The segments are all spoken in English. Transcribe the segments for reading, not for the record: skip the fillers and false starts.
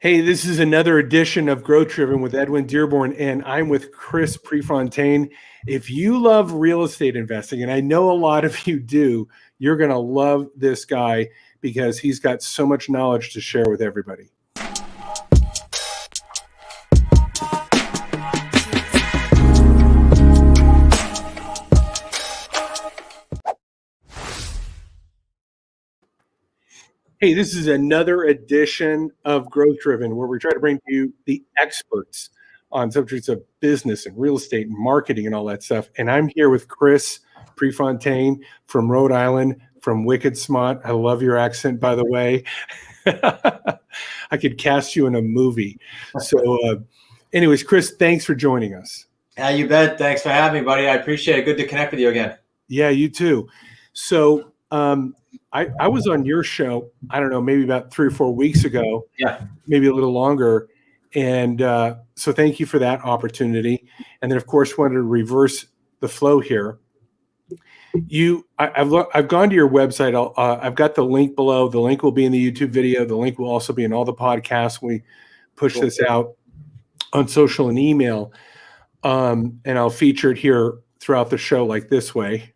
Hey, this is another edition of Growth Driven with Edwin Dearborn, and I'm with Chris Prefontaine. If you love real estate investing, and I know a lot of you do, you're going to love this guy because he's got so much knowledge to share with everybody. Hey, this is another edition of Growth Driven, where we try to bring to you the experts on subjects of business and real estate and marketing and all that stuff. And I'm here with Chris Prefontaine from Rhode Island, from Wicked Smart. I love your accent, by the way. I could cast you in a movie. So anyways, Chris, thanks for joining us. Yeah, you bet. Thanks for having me, buddy. I appreciate it. Good to connect with you again. Yeah, you too. So I was on your show, I don't know, maybe about 3 or 4 weeks ago. Yeah, maybe a little longer. And so thank you for that opportunity. And then, of course, wanted to reverse the flow here. I've gone to your website. I've got the link below. The link will be in the YouTube video. The link will also be in all the podcasts. We push this out on social and email. And I'll feature it here throughout the show like this way.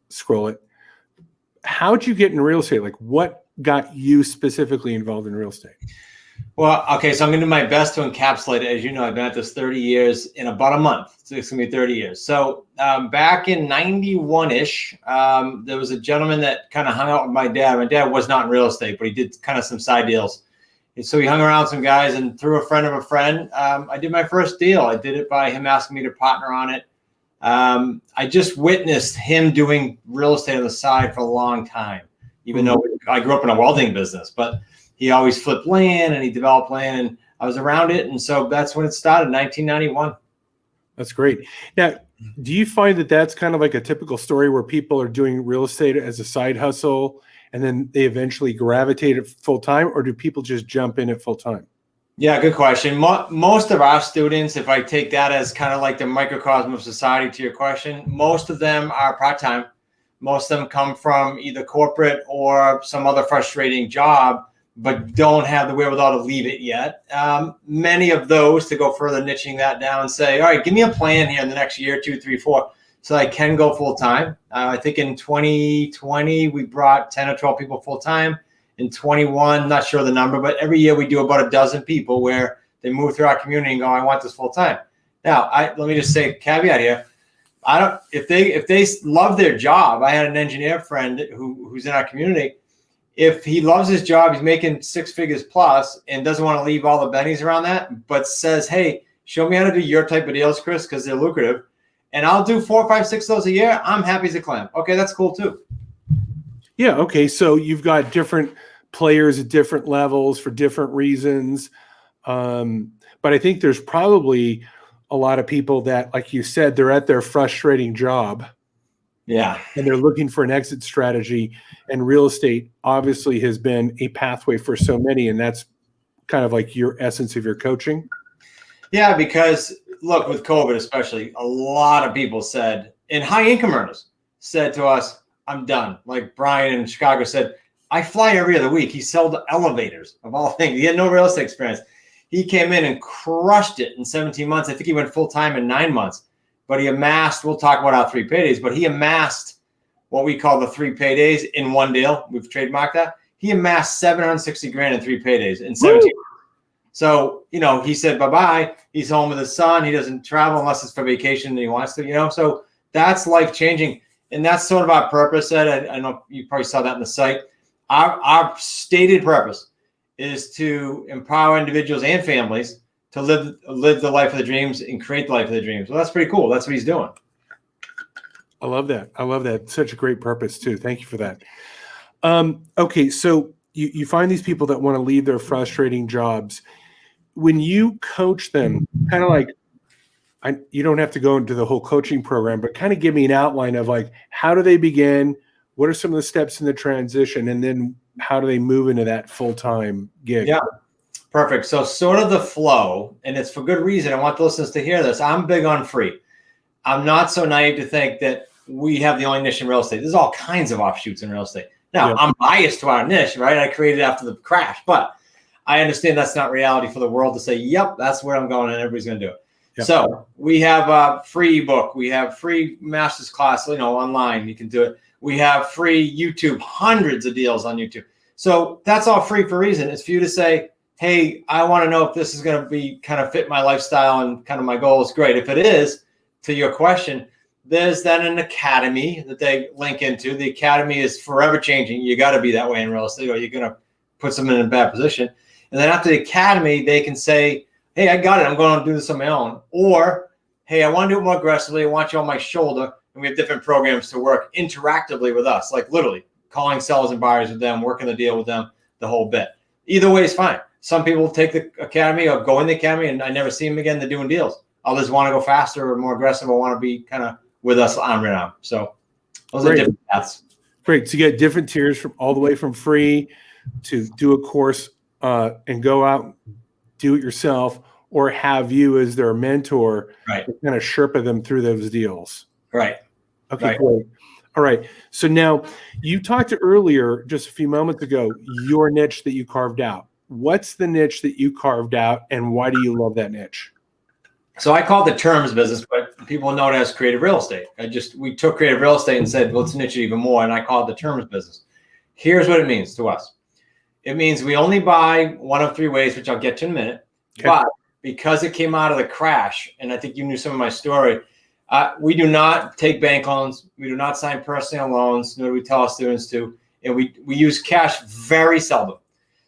Scroll it. How'd you get in real estate? Like, what got you specifically involved in real estate? Well, okay, so I'm going to do my best to encapsulate it. As you know, I've been at this 30 years in about a month. So it's going to be 30 years. So back in 91-ish, there was a gentleman that kind of hung out with my dad. My dad was not in real estate, but he did kind of some side deals. And so he hung around some guys, and through a friend of a friend, I did my first deal. I did it by him asking me to partner on it. I just witnessed him doing real estate on the side for a long time, even though I grew up in a welding business, but he always flipped land and he developed land, and I was around it. And so that's when it started, 1991. That's great. Now, do you find that that's kind of like a typical story where people are doing real estate as a side hustle and then they eventually gravitate it full time, or do people just jump in at full time? Yeah, good question. Most of our students, if I take that as kind of like the microcosm of society to your question, most of them are part-time. Most of them come from either corporate or some other frustrating job, but don't have the wherewithal to leave it yet. Many of those, to go further niching that down, say, all right, give me a plan here in the next year, 2, 3, 4, so I can go full-time. I think in 2020, we brought 10 or 12 people full-time. In 21, not sure the number, but every year we do about a dozen people where they move through our community and go, I want this full time. Now, let me just say a caveat here. If they love their job, I had an engineer friend who's in our community. If he loves his job, he's making 6 figures plus and doesn't want to leave all the bennies around that, but says, hey, show me how to do your type of deals, Chris, because they're lucrative. And I'll do 4, 5, 6 of those a year. I'm happy as a clam. Okay, that's cool too. Yeah. Okay. So you've got different players at different levels for different reasons. But I think there's probably a lot of people that, like you said, they're at their frustrating job. Yeah. And they're looking for an exit strategy. And real estate obviously has been a pathway for so many. And that's kind of like your essence of your coaching. Yeah, because look, with COVID especially, a lot of people said, and high income earners said to us, I'm done. Like Brian in Chicago said, I fly every other week. He sold elevators of all things. He had no real estate experience. He came in and crushed it in 17 months. I think he went full time in 9 months, but he amassed, we'll talk about our 3 paydays, but he amassed what we call the 3 paydays in one deal. We've trademarked that. He amassed 760 grand in 3 paydays in 17 months. So, he said, bye-bye. He's home with his son. He doesn't travel unless it's for vacation and he wants to, so that's life changing. And that's sort of our purpose, Ed. I know you probably saw that in the site. Our stated purpose is to empower individuals and families to live the life of the dreams and create the life of the dreams. Well, that's pretty cool. That's what he's doing. I love that. Such a great purpose too. Thank you for that. Okay, so you find these people that want to leave their frustrating jobs. When you coach them, kind of like, you don't have to go into the whole coaching program, but kind of give me an outline of like, how do they begin? What are some of the steps in the transition? And then how do they move into that full-time gig? Yeah, perfect. So sort of the flow, and it's for good reason. I want the listeners to hear this. I'm big on free. I'm not so naive to think that we have the only niche in real estate. There's all kinds of offshoots in real estate. Now, I'm biased to our niche, right? I created it after the crash, but I understand that's not reality for the world to say, yep, that's where I'm going and everybody's going to do it. Yep. So we have a free ebook. We have free master's class, online. You can do it. We have free YouTube, hundreds of deals on YouTube. So that's all free for a reason. It's for you to say, hey, I want to know if this is going to be kind of fit my lifestyle and kind of my goals. Great. If it is, to your question, there's then an academy that they link into. The academy is forever changing. You got to be that way in real estate or you're going to put someone in a bad position. And then after the academy, they can say, hey, I got it. I'm going to do this on my own. Or, hey, I want to do it more aggressively. I want you on my shoulder. And we have different programs to work interactively with us, like literally calling sellers and buyers with them, working the deal with them, the whole bit. Either way is fine. Some people take the academy or go in the academy and I never see them again. They're doing deals. Others want to go faster or more aggressive or want to be kind of with us on right now. So those are different paths. Great. So you get different tiers from all the way from free to do a course and go out, do it yourself, or have you as their mentor, right, to kind of Sherpa them through those deals. Right. Okay, right. Great. All right. So now you talked earlier, just a few moments ago, your niche that you carved out. What's the niche that you carved out and why do you love that niche? So I call it the terms business, but people know it as creative real estate. We took creative real estate and said, well, let's niche it even more. And I call it the terms business. Here's what it means to us. It means we only buy one of three ways, which I'll get to in a minute. Okay. But because it came out of the crash, and I think you knew some of my story, we do not take bank loans. We do not sign personal loans, nor do we tell our students to. And we use cash very seldom.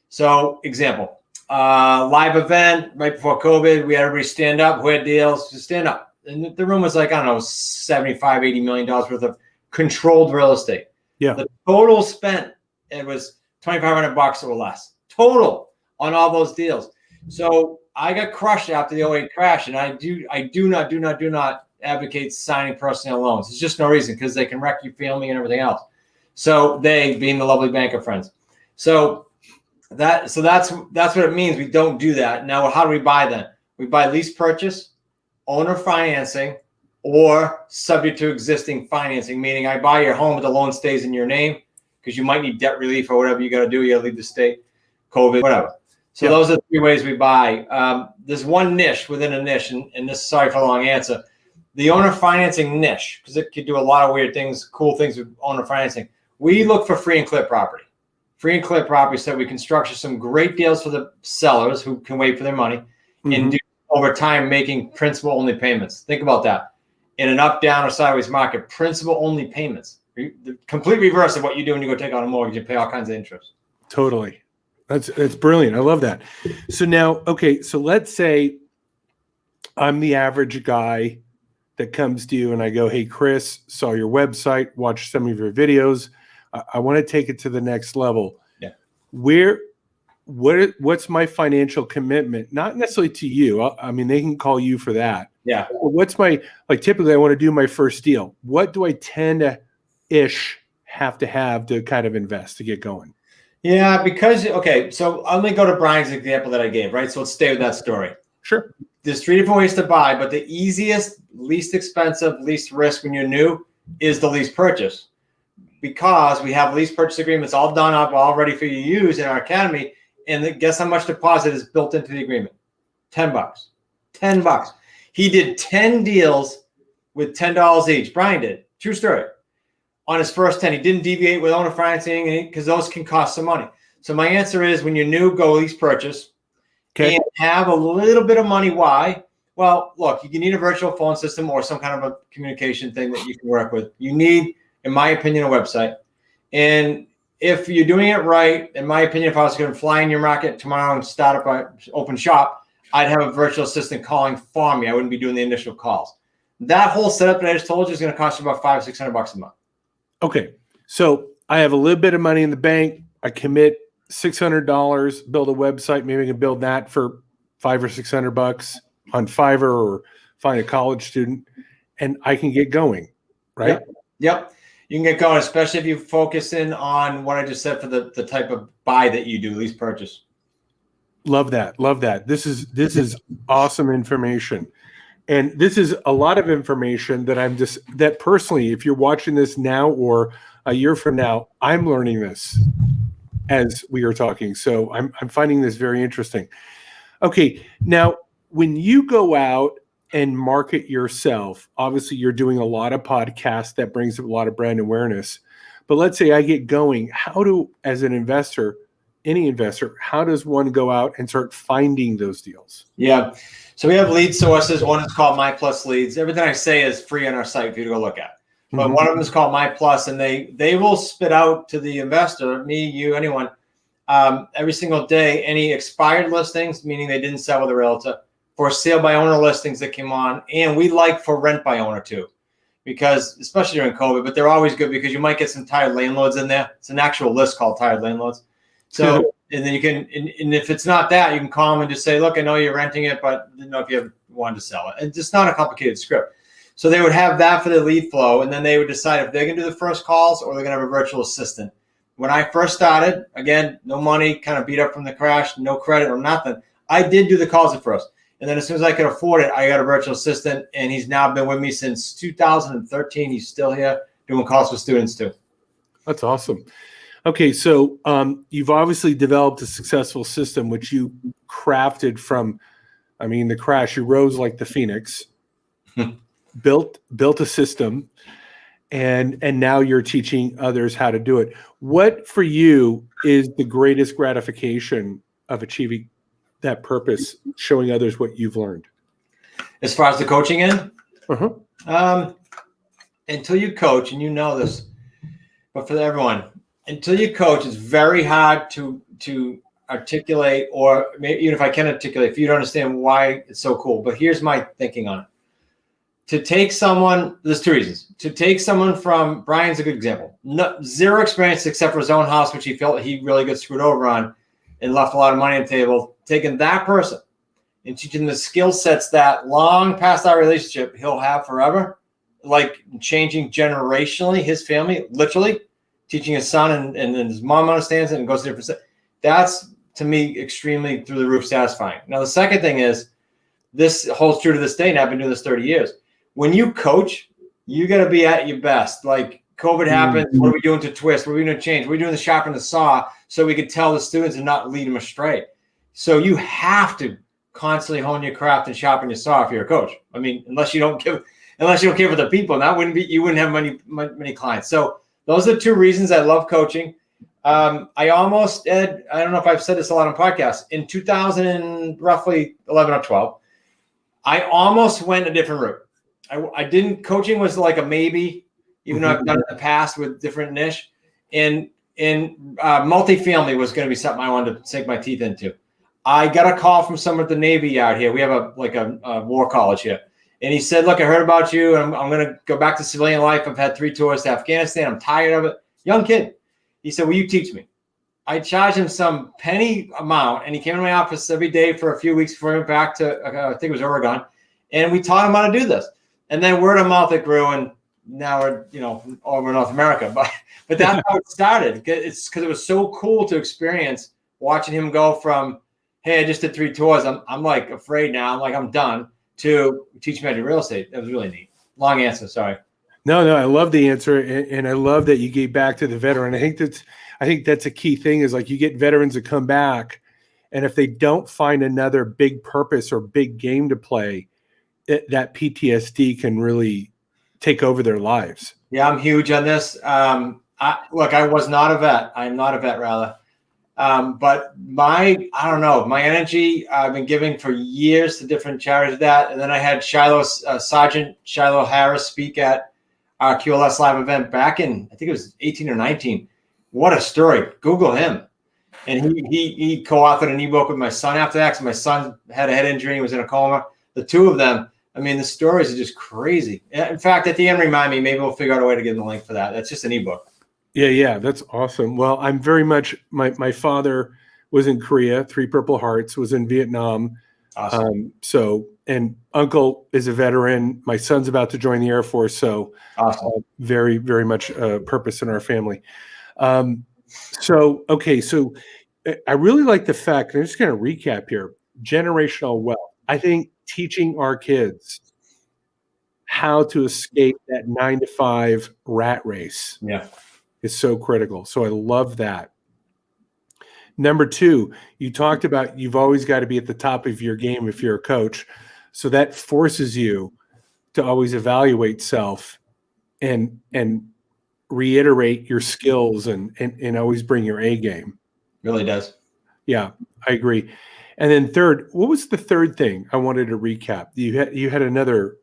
So example, live event right before COVID, we had everybody stand up, who had deals, just stand up. And the room was like, I don't know, $75, $80 million worth of controlled real estate. Yeah. The total spent, it was $2,500 or less total on all those deals. So I got crushed after the 08 crash. And I do not advocate signing personal loans. There's just no reason because they can wreck your family and everything else. So they being the lovely banker friends. So that's what it means. We don't do that. Now, how do we buy then? We buy lease purchase, owner financing, or subject to existing financing, meaning I buy your home, but the loan stays in your name because you might need debt relief or whatever you got to do. You got to leave the state, COVID, whatever. So those are the three ways we buy. There's one niche within a niche, and this, sorry for a long answer. The owner financing niche, because it could do a lot of weird things, cool things with owner financing. We look for free and clear property. Free and clear property, so we can structure some great deals for the sellers who can wait for their money and do over time making principal only payments. Think about that. In an up, down, or sideways market, principal only payments. The complete reverse of what you do when you go take out a mortgage and pay all kinds of interest. Totally. That's brilliant. I love that. So now, okay, so let's say I'm the average guy that comes to you and I go, hey, Chris, saw your website, watched some of your videos. I want to take it to the next level. Yeah. What's my financial commitment? Not necessarily to you. I mean, they can call you for that. Yeah. What's my, typically I want to do my first deal. What do I tend to have to kind of invest to get going? Yeah, because, okay, so let me go to Brian's example that I gave, right? So let's stay with that story. Sure. There's three different ways to buy, but the easiest, least expensive, least risk when you're new is the lease purchase. Because we have lease purchase agreements all done up, all ready for you to use in our academy. And guess how much deposit is built into the agreement? $10. $10. He did 10 deals with $10 each. Brian did. True story. On his first 10, he didn't deviate with owner financing because those can cost some money. So my answer is when you're new, go lease purchase. Okay. And have a little bit of money. Why? Well, look, you need a virtual phone system or some kind of a communication thing that you can work with. You need, in my opinion, a website. And if you're doing it right, in my opinion, if I was going to fly in your market tomorrow and start up an open shop, I'd have a virtual assistant calling for me. I wouldn't be doing the initial calls. That whole setup that I just told you is going to cost you about $500-$600 a month. Okay. So I have a little bit of money in the bank. I commit $600, build a website. Maybe I can build that for $500 or $600 on Fiverr or find a college student and I can get going. Right. Yep. You can get going, especially if you focus in on what I just said for the type of buy that you do, lease purchase. Love that. Love that. This is awesome information. And this is a lot of information that personally, if you're watching this now or a year from now, I'm learning this. as we are talking. So I'm finding this very interesting. Okay, now when you go out and market yourself, obviously you're doing a lot of podcasts that brings up a lot of brand awareness. But let's say I get going, as an investor, any investor, how does one go out and start finding those deals? Yeah. So we have lead sources. One is called My Plus Leads. Everything I say is free on our site for you to go look at. But one of them is called My Plus, and they will spit out to the investor, me, you, anyone, every single day, any expired listings, meaning they didn't sell with a realtor, for sale by owner listings that came on. And we like for rent by owner too, because especially during COVID, but they're always good because you might get some tired landlords in there. It's an actual list called tired landlords. So, and then you can, and if it's not that, you can call them and just say, look, I know you're renting it, but didn't know if you ever wanted to sell it. It's just not a complicated script. So they would have that for the lead flow, and then they would decide if they're going to do the first calls or they're going to have a virtual assistant. When I first started, again, no money, kind of beat up from the crash, no credit or nothing. I did do the calls at first. And then as soon as I could afford it, I got a virtual assistant, and he's now been with me since 2013. He's still here doing calls for students too. That's awesome. Okay, so you've obviously developed a successful system, which you crafted from, the crash. You rose like the phoenix, built a system, and now you're teaching others how to do it. What for you is the greatest gratification of achieving that purpose, showing others what you've learned? As far as the coaching end, until you coach, and you know this, but for everyone, until you coach, it's very hard to articulate, or maybe even if I can articulate, if you don't understand why it's so cool. But here's my thinking on it. To take someone, there's two reasons. To take someone from, Brian's a good example, zero experience except for his own house, which he felt he really got screwed over on and left a lot of money on the table. Taking that person and teaching the skill sets that long past our relationship he'll have forever, like changing generationally his family, literally teaching his son and his mom understands it and goes to different. That's, to me, extremely through the roof satisfying. Now, the second thing is, this holds true to this day, and I've been doing this 30 years. When you coach, you got to be at your best. Like COVID happens, what are we doing to twist? What are we doing to change? We're doing the sharpen the saw so we could tell the students and not lead them astray. So you have to constantly hone your craft and sharpen your saw if you're a coach. Unless you don't care for the people, you wouldn't have many clients. So those are two reasons I love coaching. I almost, Ed, I don't know if I've said this a lot on podcasts, in 2000, roughly 11 or 12, I almost went a different route. I didn't, coaching was like a maybe, even though I've done it in the past with different niche. And multifamily was going to be something I wanted to sink my teeth into. I got a call from someone at the Navy Yard here. We have a war college here. And he said, look, I heard about you. And I'm going to go back to civilian life. I've had 3 tours to Afghanistan. I'm tired of it. Young kid. He said, will you teach me? I charged him some penny amount, and he came to my office every day for a few weeks before he went back to, I think it was Oregon. And we taught him how to do this. And then word of mouth, it grew, and now we're, all over North America. But that's how it started. It's because it was so cool to experience watching him go from, hey, I just did 3 tours. I'm like afraid now. I'm done, to teach me how to do real estate. That was really neat. Long answer. Sorry. No, I love the answer. And I love that you gave back to the veteran. I think that's a key thing, is like you get veterans that come back, and if they don't find another big purpose or big game to play, that PTSD can really take over their lives. Yeah, I'm huge on this. I was not a vet. I'm not a vet, rather. But my energy I've been giving for years to different charities. And then I had Sergeant Shiloh Harris speak at our QLS live event back in, I think it was 18 or 19. What a story. Google him. And he co-authored an ebook with my son after that, because my son had a head injury and was in a coma. The two of them, the stories are just crazy. In fact, at the end, remind me, maybe we'll figure out a way to get the link for that. That's just an ebook. Yeah, that's awesome. Well, I'm very much, my father was in Korea, 3 Purple Hearts, was in Vietnam. Awesome. And uncle is a veteran. My son's about to join the Air Force. So awesome. Very, very much purpose in our family. So I really like the fact, and I'm just going to recap here, generational wealth. I think teaching our kids how to escape that 9-to-5 rat race is so critical. So I love that. Number two, you talked about you've always got to be at the top of your game if you're a coach. So that forces you to always evaluate self and reiterate your skills and always bring your A game. Really does. Yeah, I agree. And then third, what was the third thing I wanted to recap? You had another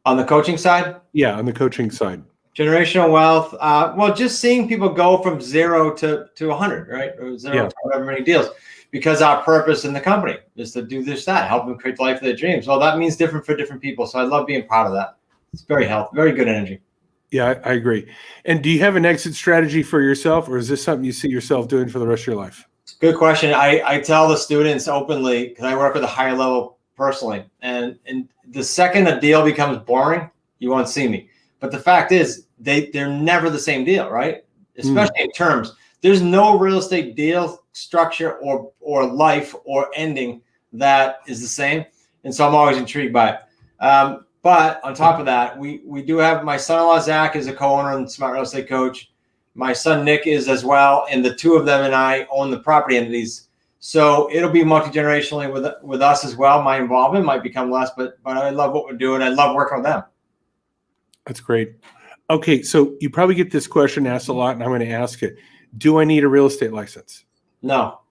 On the coaching side? Yeah, on the coaching side. Generational wealth. Well, just seeing people go from 0 to 100, right? Or 0 to however many deals, because our purpose in the company is to do this, that, help them create the life of their dreams. Well, that means different for different people. So I love being part of that. It's very healthy, very good energy. Yeah, I agree. And do you have an exit strategy for yourself, or is this something you see yourself doing for the rest of your life? Good question. I tell the students openly, because I work with a higher level personally, and the second a deal becomes boring, you won't see me. But the fact is, they're never the same deal, right? Especially in terms. There's no real estate deal structure or life or ending that is the same. And so I'm always intrigued by it. But on top of that, we do have my son-in-law, Zach, is a co-owner and smart real estate coach. My son, Nick, is as well. And the two of them and I own the property entities. So it'll be multi-generationally with us as well. My involvement might become less, but I love what we're doing. I love working with them. That's great. Okay, so you probably get this question asked a lot, and I'm going to ask it. Do I need a real estate license? No.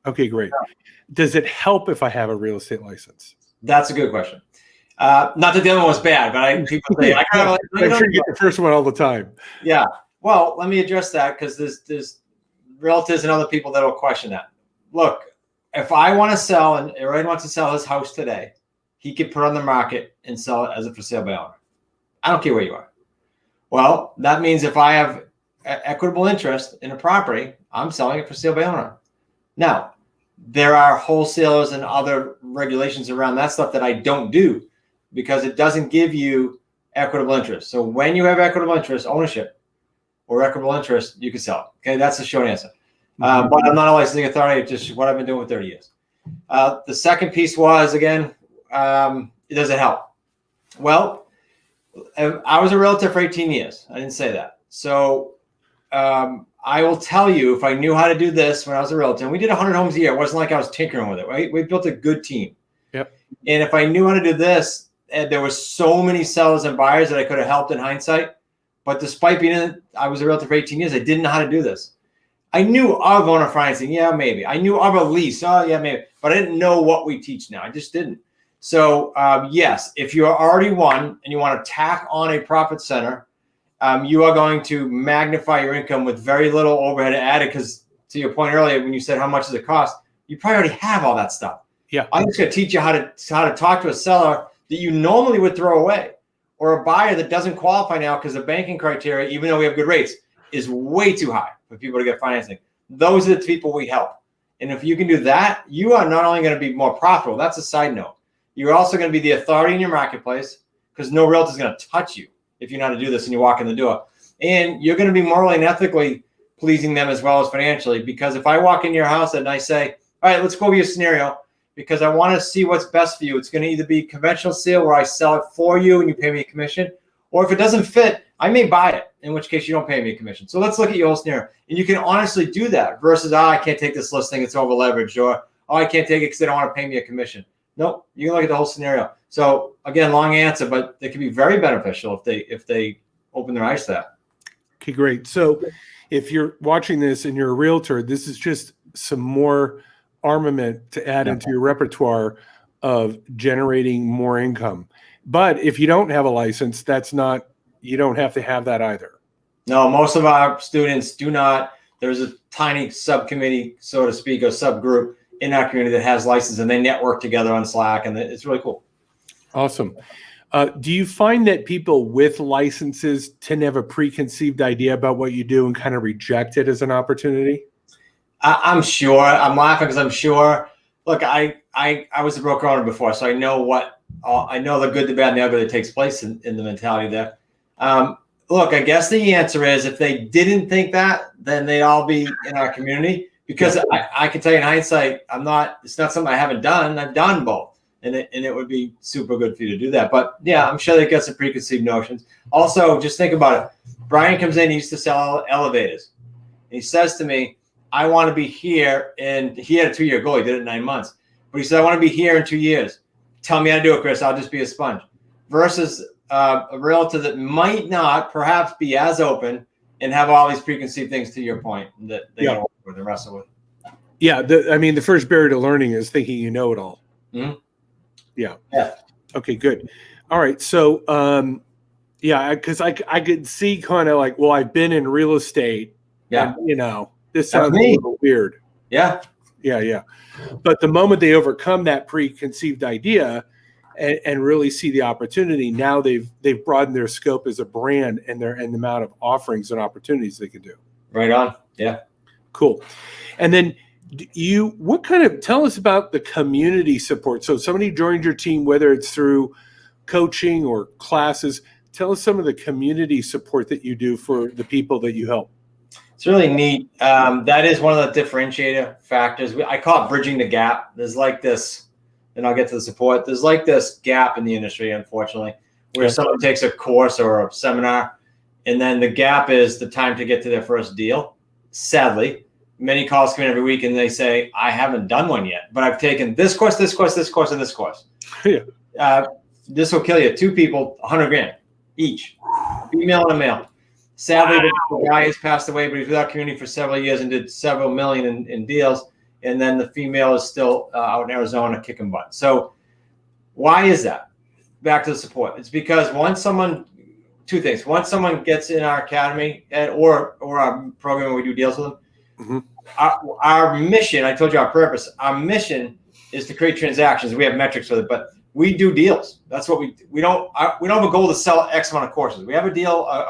Okay, great. No. Does it help if I have a real estate license? That's a good question. Not that the other one was bad, but people say, I'm sure you get the first one all the time. Yeah. Well, let me address that, because there's realtors and other people that will question that. Look, if I want to sell and Aaron wants to sell his house today, he could put it on the market and sell it as a for sale by owner. I don't care where you are. Well, that means if I have equitable interest in a property, I'm selling it for sale by owner. Now, there are wholesalers and other regulations around that stuff that I don't do, because it doesn't give you equitable interest. So when you have equitable interest, ownership or equitable interest, you can sell it. Okay, that's the short answer. But I'm not a licensing authority. It's just what I've been doing for 30 years. The second piece was, again, it doesn't help. Well, I was a realtor for 18 years. I didn't say that. So I will tell you, if I knew how to do this when I was a realtor, and we did 100 homes a year, it wasn't like I was tinkering with it, right? We built a good team. Yep. And if I knew how to do this, and there were so many sellers and buyers that I could have helped in hindsight. But despite I was a realtor for 18 years, I didn't know how to do this. I knew of owner financing. Yeah, maybe. I knew of a lease. Oh, yeah, maybe. But I didn't know what we teach now. I just didn't. So, yes, if you're already one and you want to tack on a profit center, you are going to magnify your income with very little overhead added, because to your point earlier, when you said how much does it cost, you probably already have all that stuff. Yeah. I'm just going to teach you how to talk to a seller that you normally would throw away, or a buyer that doesn't qualify now because the banking criteria, even though we have good rates, is way too high for people to get financing. Those are the people we help. And if you can do that, you are not only going to be more profitable, that's a side note. You're also going to be the authority in your marketplace, because no realtor is going to touch you if you know how to do this and you walk in the door. And you're going to be morally and ethically pleasing them as well as financially, because if I walk in your house and I say, all right, let's go over your scenario, because I want to see what's best for you. It's going to either be conventional sale where I sell it for you and you pay me a commission, or if it doesn't fit, I may buy it, in which case you don't pay me a commission. So let's look at your whole scenario. And you can honestly do that versus, I can't take this listing, it's over leveraged, or, I can't take it because they don't want to pay me a commission. Nope, you can look at the whole scenario. So again, long answer, but they can be very beneficial if they open their eyes to that. Okay, great. So if you're watching this and you're a realtor, this is just some more armament to add into your repertoire of generating more income. But if you don't have a license, you don't have to have that either. No, most of our students do not. There's a tiny subcommittee, so to speak, or subgroup in our community that has license, and they network together on Slack, and it's really cool. Awesome. Do you find that people with licenses tend to have a preconceived idea about what you do and kind of reject it as an opportunity? I'm sure. I'm laughing because I'm sure. Look, I was a broker owner before, so I know I know the good, the bad, and the ugly that takes place in the mentality there. Look, I guess the answer is, if they didn't think that, then they'd all be in our community, because I can tell you in hindsight, it's not something I haven't done. I've done both, and it would be super good for you to do that. But yeah, I'm sure they get some preconceived notions. Also, just think about it. Brian comes in, he used to sell elevators. And he says to me, I want to be here. And he had a 2-year goal. He did it in 9 months. But he said, I want to be here in 2 years. Tell me how to do it, Chris. I'll just be a sponge. Versus a realtor that might not perhaps be as open and have all these preconceived things, to your point, that they got to work with and wrestle with. Yeah. The first barrier to learning is thinking you know it all. Mm-hmm. Yeah. Yeah. Okay, good. All right. So, because I could see kind of like, well, I've been in real estate. Yeah. And, this sounds a little weird. Yeah. Yeah. But the moment they overcome that preconceived idea and really see the opportunity, now they've broadened their scope as a brand and the amount of offerings and opportunities they can do. Right on. Yeah. Cool. And then tell us about the community support. So somebody joined your team, whether it's through coaching or classes, tell us some of the community support that you do for the people that you help. It's really neat. That is one of the differentiator factors. I call it bridging the gap. There's like this, and I'll get to the support. There's like this gap in the industry, unfortunately, where someone takes a course or a seminar, and then the gap is the time to get to their first deal. Sadly, many calls come in every week and they say, I haven't done one yet, but I've taken this course, this course, this course, and this course. Yeah. This will kill you. 2 people, $100,000 each, female and a male. Sadly, the guy has passed away, but he's without community for several years and did several million in deals. And then the female is still out in Arizona kicking butt. So why is that? Back to the support. It's because two things. Once someone gets in our academy or our program where we do deals with them, our mission, I told you our purpose, our mission is to create transactions. We have metrics with it, but we do deals. That's what we don't have a goal to sell X amount of courses. We have a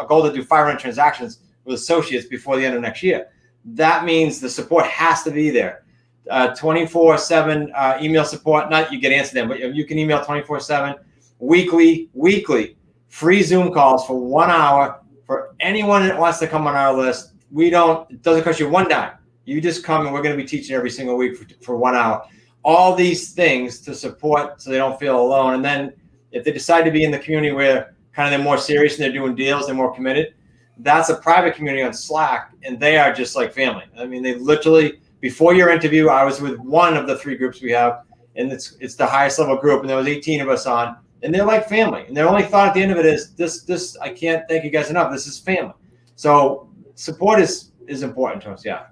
goal to do 500 transactions with associates before the end of next year. That means the support has to be there. 24/7 email support. Not you get answered them, but you can email 24/7, weekly free Zoom calls for 1 hour for anyone that wants to come on our list. It doesn't cost you one dime. You just come and we're going to be teaching every single week for 1 hour. All these things to support so they don't feel alone. And then if they decide to be in the community where kind of they're more serious and they're doing deals, they're more committed, that's a private community on Slack, and they are just like family. I mean, they literally, before your interview, I was with one of the 3 groups we have, and it's the highest level group, and there was 18 of us on, and they're like family. And their only thought at the end of it is, this I can't thank you guys enough. This is family. So support is important to us, yeah.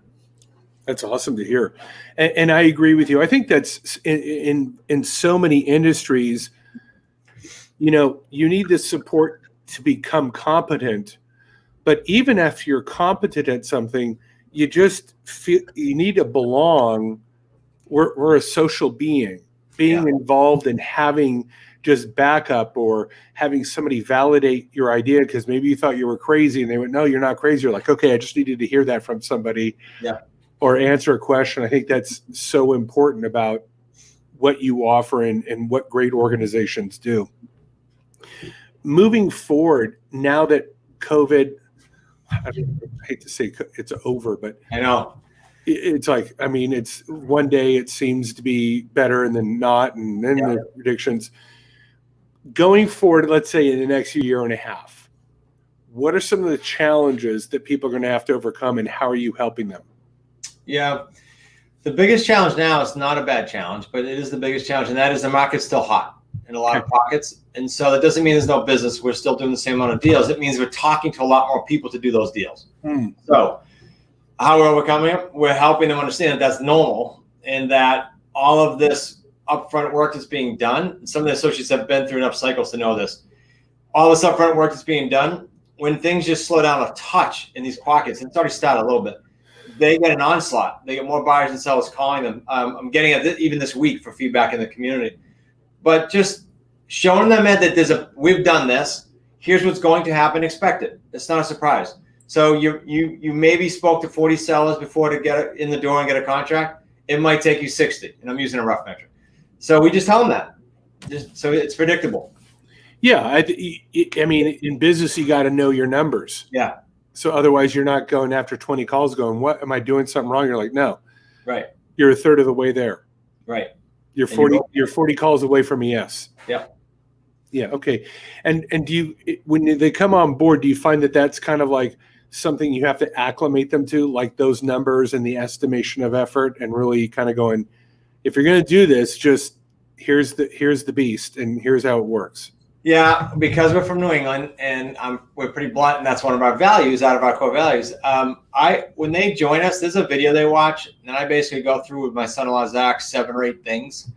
That's awesome to hear. And I agree with you. I think that's in so many industries, you need the support to become competent. But even if you're competent at something, you just feel you need to belong. We're a social being involved in having just backup or having somebody validate your idea because maybe you thought you were crazy and they went, no, you're not crazy. You're like, okay, I just needed to hear that from somebody. Yeah. Or answer a question. I think that's so important about what you offer and what great organizations do. Moving forward, now that COVID, I hate to say it's over, but I know it's like, it's one day it seems to be better and then not, and then the predictions. Going forward, let's say in the next year and a half, what are some of the challenges that people are going to have to overcome and how are you helping them? Yeah. The biggest challenge now is not a bad challenge, but it is the biggest challenge. And that is the market's still hot in a lot of pockets. And so that doesn't mean there's no business. We're still doing the same amount of deals. It means we're talking to a lot more people to do those deals. So how we're overcoming it, we're helping them understand that that's normal and that all of this upfront work that's being done, some of the associates have been through enough cycles to know this. All this upfront work that's being done, when things just slow down a touch in these pockets, and it's already started a little bit, they get an onslaught. They get more buyers and sellers calling them. I'm getting it even this week for feedback in the community. But just showing them that we've done this. Here's what's going to happen. Expect it. It's not a surprise. So you maybe spoke to 40 sellers before to get it in the door and get a contract. It might take you 60, and I'm using a rough metric. So we just tell them that. So it's predictable. Yeah, in business you got to know your numbers. Yeah. So otherwise you're not going after 20 calls going, what, am I doing something wrong? You're like, no. Right. You're a third of the way there. Right. You're 40 calls away from a yes. Yeah. Yeah. Okay. And do you, when they come on board, do you find that that's kind of like something you have to acclimate them to, like those numbers and the estimation of effort, and really kind of going, if you're going to do this, just here's the beast and here's how it works? Yeah, because we're from New England and we're pretty blunt, and that's one of our values, out of our core values. When they join us, there's a video they watch, and I basically go through with my son-in-law Zach 7 or 8 things.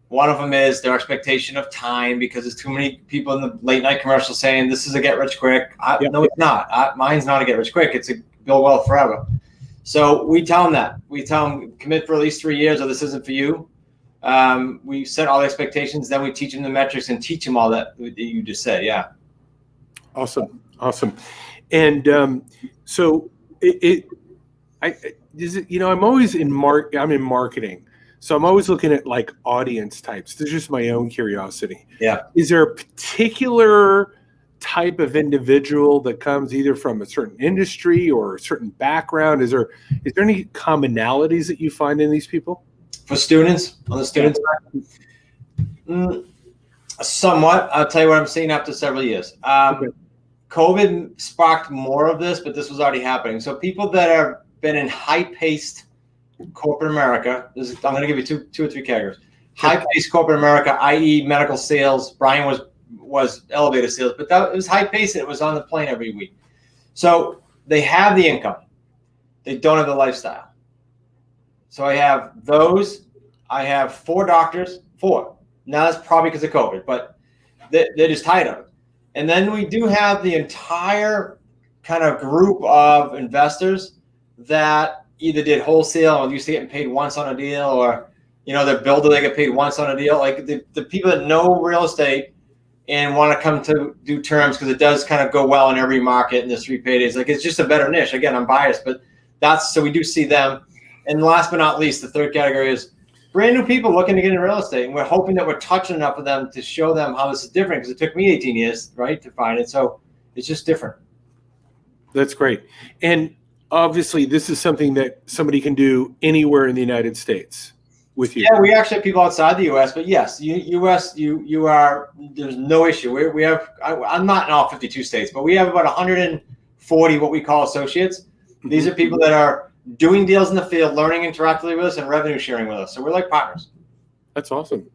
One of them is their expectation of time, because there's too many people in the late night commercial saying this is a get rich quick. No, it's not. Mine's not a get rich quick. It's a build wealth forever. So we tell them that. We tell them commit for at least 3 years, or this isn't for you. We set all the expectations, then we teach them the metrics and teach them all that you just said. Yeah. Awesome. And so I'm always I'm in marketing. So I'm always looking at like audience types. This is just my own curiosity. Yeah. Is there a particular type of individual that comes either from a certain industry or a certain background? Is there any commonalities that you find in these people? For students, on the student side? Somewhat. I'll tell you what I'm seeing after several years. COVID sparked more of this, but this was already happening. So people that have been in high-paced corporate America, I'm going to give you two or three categories. High-paced corporate America, i.e. medical sales. Brian was elevator sales, but it was high-paced, and it was on the plane every week. So they have the income. They don't have the lifestyle. So I have those. I have 4 doctors, 4. Now that's probably because of COVID, but they're just tired of it. And then we do have the entire kind of group of investors that either did wholesale or used to getting paid once on a deal, or, they're builder, they get paid once on a deal. Like the people that know real estate and want to come to do terms, because it does kind of go well in every market, and there's 3 paydays. Like, it's just a better niche. Again, I'm biased, but so we do see them. And last but not least, the third category is brand new people looking to get into real estate. And we're hoping that we're touching enough of them to show them how this is different, because it took me 18 years, right, to find it. So it's just different. That's great. And obviously, this is something that somebody can do anywhere in the United States with you. Yeah, we actually have people outside the U.S., but yes, U.S., you are, there's no issue. We have, I'm not in all 52 states, but we have about 140 what we call associates. These are people that are doing deals in the field, learning interactively with us, and revenue sharing with us. So we're like partners. That's awesome.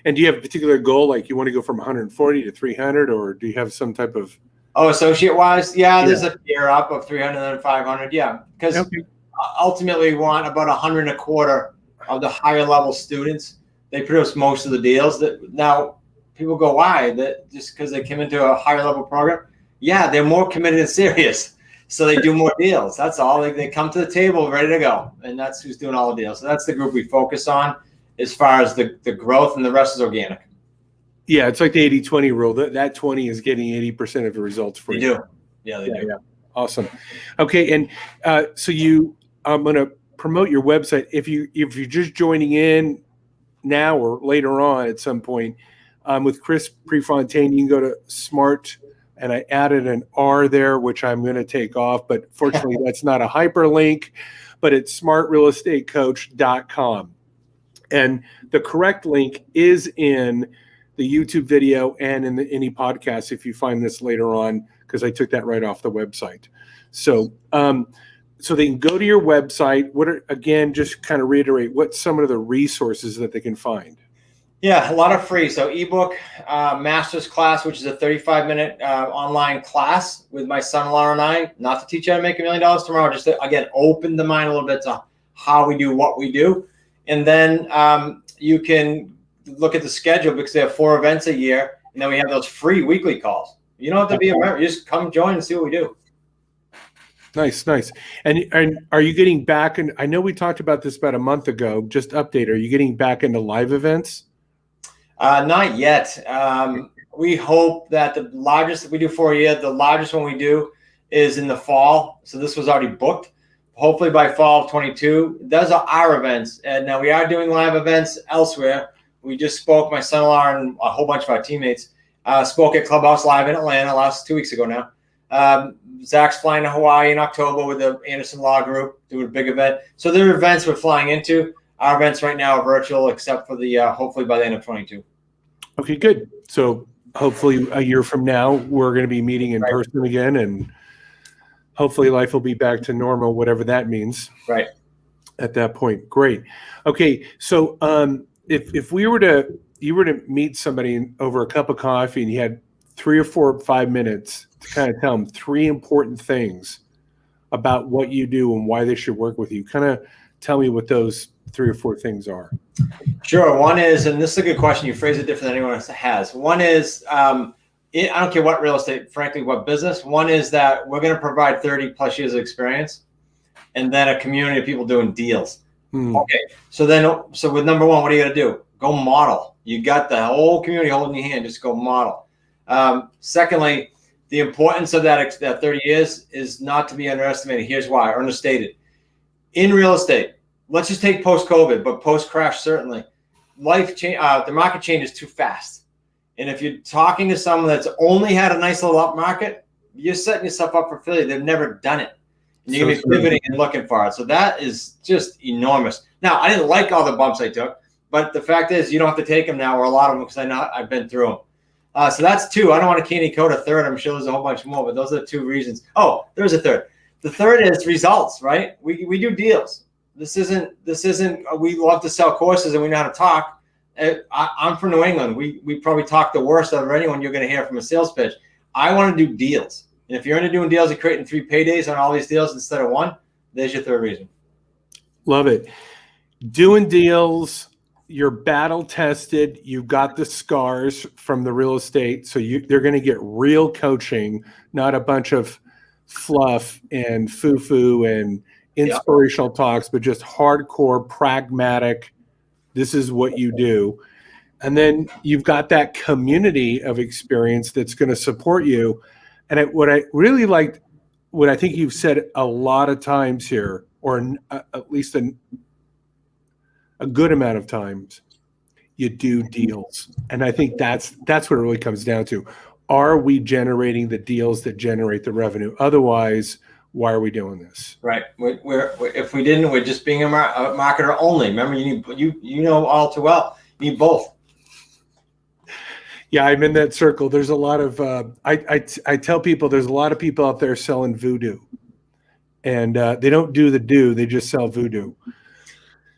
And do you have a particular goal? Like, you want to go from 140 to 300, or do you have some type of... Oh, associate wise? Yeah, there's a tier up of 300 and 500. Yeah. Because ultimately we want about 100 and a quarter of the higher level students. They produce most of the deals. That now people go, why? That just because they came into a higher level program? Yeah, they're more committed and serious. So they do more deals. That's all. They come to the table ready to go. And that's who's doing all the deals. So that's the group we focus on as far as the growth, and the rest is organic. Yeah, it's like the 80-20 rule. That 20 is getting 80% of the results for you. They do. Yeah, they do. Yeah. Awesome. Okay, and so I'm going to promote your website. If you're just joining in now or later on at some point, with Chris Prefontaine, you can go to Smart. And I added an R there, which I'm going to take off. But fortunately, that's not a hyperlink, but it's smartrealestatecoach.com. And the correct link is in the YouTube video and in any podcast if you find this later on, because I took that right off the website. So so they can go to your website. Again, just kind of reiterate, what's some of the resources that they can find? Yeah, a lot of free. So ebook, master's class, which is a 35-minute online class with my son-in-law and I, not to teach you how to make $1 million tomorrow, just to, again, open the mind a little bit to how we do what we do. And then you can look at the schedule, because they have 4 events a year, and then we have those free weekly calls. You don't have to be a member. You just come join and see what we do. Nice. And are you getting back? And I know we talked about this about a month ago. Just update. Are you getting back into live events? Not yet. We hope that the largest we do for a year, the largest one we do is in the fall. So this was already booked. Hopefully by fall of 22. Those are our events. And now we are doing live events elsewhere. We just spoke, my son-in-law and a whole bunch of our teammates spoke at Clubhouse Live in Atlanta last 2 weeks ago now. Zach's flying to Hawaii in October with the Anderson Law Group, doing a big event. So there are events we're flying into. Our events right now are virtual, except for the hopefully by the end of 22. Okay, good. So hopefully a year from now, we're going to be meeting in person again. And hopefully life will be back to normal, whatever that means. Right. At that point. Great. Okay. So if you were to meet somebody over a cup of coffee and you had 3 or 4 or 5 minutes to kind of tell them 3 important things about what you do and why they should work with you, kind of tell me what those 3 or 4 things are. Sure. One is, and this is a good question. You phrase it different than anyone else has. One is, I don't care what real estate, frankly, what business. One is that we're going to provide 30 plus years of experience, and then a community of people doing deals. Okay. So with number one, what are you going to do? Go model. You got the whole community holding your hand. Just go model. Secondly, the importance of that 30 years is not to be underestimated. Here's why, or understated. In real estate, let's just take post-COVID, but post-crash, certainly, the market changes too fast. And if you're talking to someone that's only had a nice little up market, you're setting yourself up for failure. They've never done it. And you're going to be pivoting and looking for it. So that is just enormous. Now, I didn't like all the bumps I took, but the fact is you don't have to take them now, or a lot of them, because I've been through them. So that's 2. I don't want to candy coat a third. I'm sure there's a whole bunch more, but those are the 2 reasons. Oh, there's a third. The third is results, right? We do deals. This isn't, we love to sell courses and we know how to talk. I'm from New England. We probably talk the worst out of anyone you're going to hear from a sales pitch. I want to do deals. And if you're into doing deals and creating 3 paydays on all these deals instead of 1, there's your third reason. Love it. Doing deals, you're battle tested. You've got the scars from the real estate. So they're going to get real coaching, not a bunch of fluff and foo-foo and inspirational talks, but just hardcore, pragmatic. This is what you do. And then you've got that community of experience that's going to support you. And what I really liked, what I think you've said a lot of times here, or at least a good amount of times, you do deals. And I think that's what it really comes down to. Are we generating the deals that generate the revenue? Otherwise, why are we doing this? Right. If we didn't, we're just being a marketer only. Remember, you know all too well. You need both. Yeah, I'm in that circle. There's a lot of I tell people there's a lot of people out there selling voodoo, and they don't do the do. They just sell voodoo.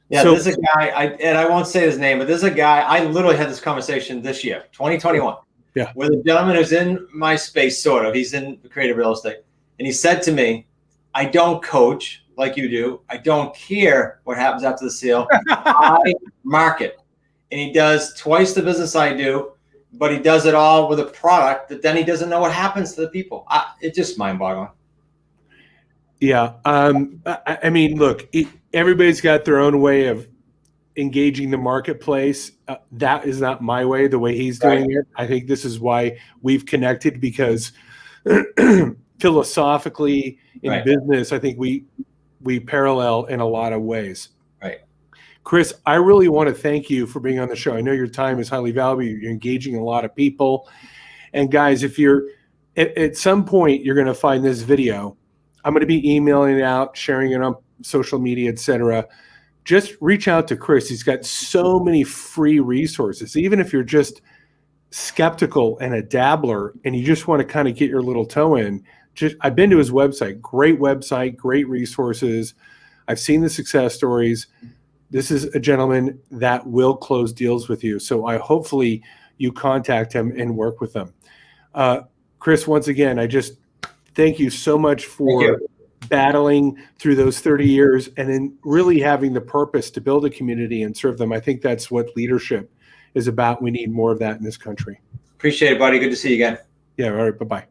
Yeah, there's a guy, and I won't say his name, but there's a guy. I literally had this conversation this year, 2021. Yeah, with a gentleman who's in my space, sort of. He's in creative real estate. And he said to me, I don't coach like you do. I don't care what happens after the sale. I market. And he does twice the business I do, but he does it all with a product that then he doesn't know what happens to the people. It's just mind-boggling. Yeah. I mean, look, everybody's got their own way of engaging the marketplace. That is not my way, the way he's doing it. I think this is why we've connected, because philosophically in business, I think we parallel in a lot of ways. Right. Chris, I really want to thank you for being on the show. I know your time is highly valuable. You're engaging a lot of people. And guys, if you're at some point, you're going to find this video. I'm going to be emailing it out, sharing it on social media, etc. Just reach out to Chris. He's got so many free resources. Even if you're just skeptical and a dabbler and you just want to kind of get your little toe in, I've been to his website, great resources. I've seen the success stories. This is a gentleman that will close deals with you. So hopefully you contact him and work with them. Chris, once again, I just thank you so much for battling through those 30 years and then really having the purpose to build a community and serve them. I think that's what leadership is about. We need more of that in this country. Appreciate it, buddy. Good to see you again. Yeah. All right. Bye-bye.